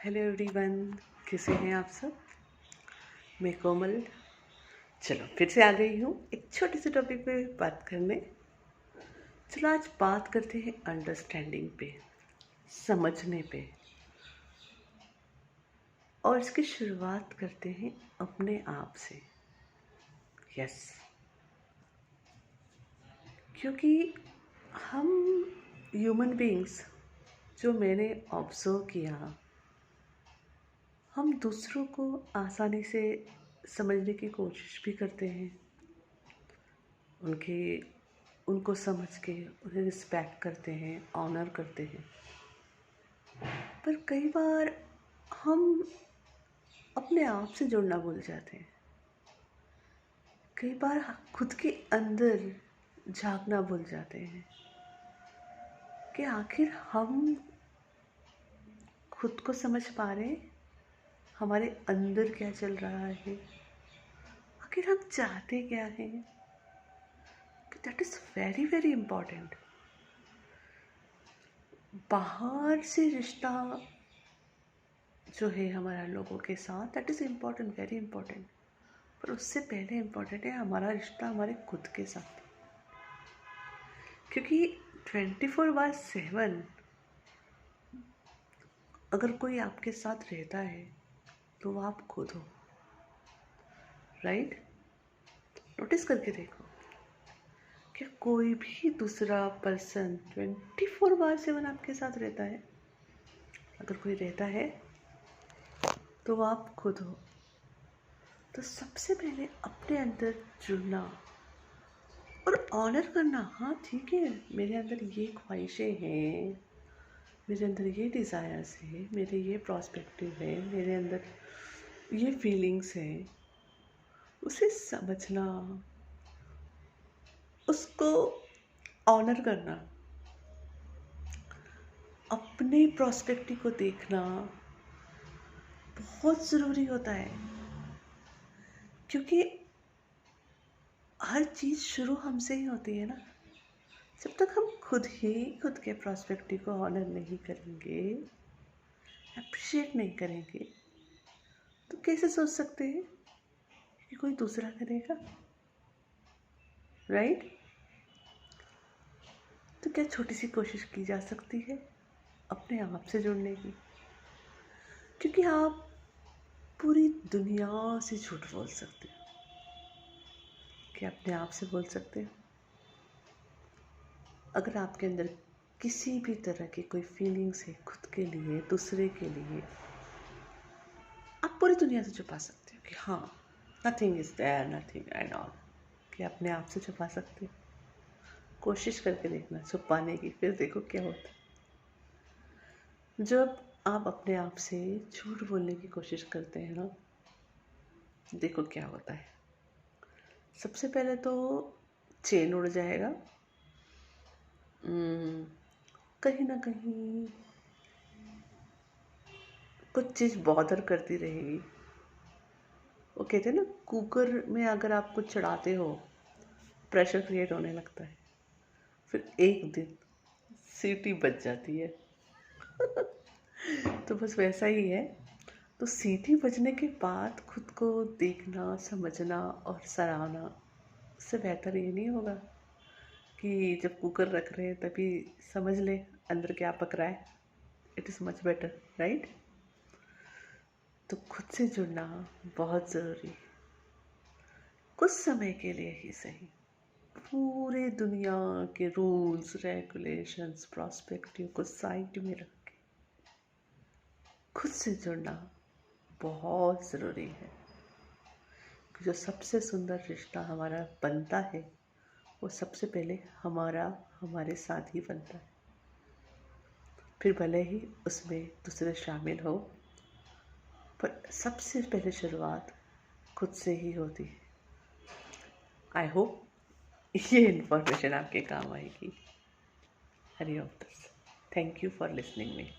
Hello everyone, कैसे हैं आप सब। मैं कोमल। चलो फिर से आ गई हूँ एक छोटी सी टॉपिक पे बात करने। चलो आज बात करते हैं अंडरस्टैंडिंग पे, समझने पे। और इसकी शुरुआत करते हैं अपने आप से। यस, क्योंकि हम ह्यूमन बीइंग्स, जो मैंने ऑब्जर्व किया, हम दूसरों को आसानी से समझने की कोशिश भी करते हैं। उनके उनको समझ के उन्हें रिस्पेक्ट करते हैं, ऑनर करते हैं। पर कई बार हम अपने आप से जुड़ना भूल जाते हैं। कई बार खुद के अंदर झांकना भूल जाते हैं कि आखिर हम खुद को समझ पा रहे हैं, हमारे अंदर क्या चल रहा है, आखिर हम चाहते क्या हैं। That is very very important. बाहर से रिश्ता जो है हमारा लोगों के साथ, that is important, very important. पर उससे पहले इम्पॉर्टेंट है हमारा रिश्ता हमारे खुद के साथ। क्योंकि 24/7 अगर कोई आपके साथ रहता है तो वो आप खुद हो। राइट? नोटिस करके देखो कि कोई भी दूसरा पर्सन 24/7 आपके साथ रहता है। अगर कोई रहता है तो वो आप खुद हो। तो सबसे पहले अपने अंदर जुड़ना और ऑनर करना। हाँ ठीक है, मेरे अंदर ये ख्वाहिशें हैं, मेरे अंदर ये डिज़ायर्स है, मेरे ये प्रॉस्पेक्टिव है, मेरे अंदर ये फीलिंग्स हैं। उसे समझना, उसको ऑनर करना, अपने प्रॉस्पेक्टिव को देखना बहुत ज़रूरी होता है। क्योंकि हर चीज़ शुरू हमसे ही होती है ना। जब तक हम खुद ही खुद के प्रॉस्पेक्टिव को ऑनर नहीं करेंगे, अप्रिशिएट नहीं करेंगे, तो कैसे सोच सकते हैं कि कोई दूसरा करेगा। राइट? तो क्या छोटी सी कोशिश की जा सकती है अपने आप से जुड़ने की। क्योंकि आप पूरी दुनिया से झूठ बोल सकते हो, कि अपने आप से बोल सकते हो। अगर आपके अंदर किसी भी तरह की कोई फीलिंग्स है खुद के लिए, दूसरे के लिए, आप पूरी दुनिया से छुपा सकते हो कि हाँ, nothing is there, nothing at all, कि अपने आप से छुपा सकते हो। कोशिश करके देखना छुपाने की, फिर देखो क्या होता है। जब आप अपने आप से झूठ बोलने की कोशिश करते हैं ना, देखो क्या होता है। सबसे पहले तो चेन उड़ जाएगा। कहीं ना कहीं कुछ चीज़ बॉदर करती रहेगी। वो कहते हैं ना, कुकर में अगर आप कुछ चढ़ाते हो, प्रेशर क्रिएट होने लगता है। फिर एक दिन सीटी बज जाती है। तो बस वैसा ही है। तो सीटी बजने के बाद खुद को देखना, समझना और सराहना, उससे बेहतर ये नहीं होगा कि जब कुकर रख रहे हैं तभी समझ ले अंदर क्या पक रहा है। It is much better, right? तो खुद से जुड़ना बहुत ज़रूरी, कुछ समय के लिए ही सही। पूरे दुनिया के रूल्स, रेगुलेशंस, प्रॉस्पेक्टिव को साइड में रख के खुद से जुड़ना बहुत ज़रूरी है। जो सबसे सुंदर रिश्ता हमारा बनता है, वो सबसे पहले हमारे साथ ही बनता है। फिर भले ही उसमें दूसरे शामिल हो, पर सबसे पहले शुरुआत खुद से ही होती है। आई होप ये इन्फॉर्मेशन आपके काम आएगी। Hari Om. Thank you for listening me.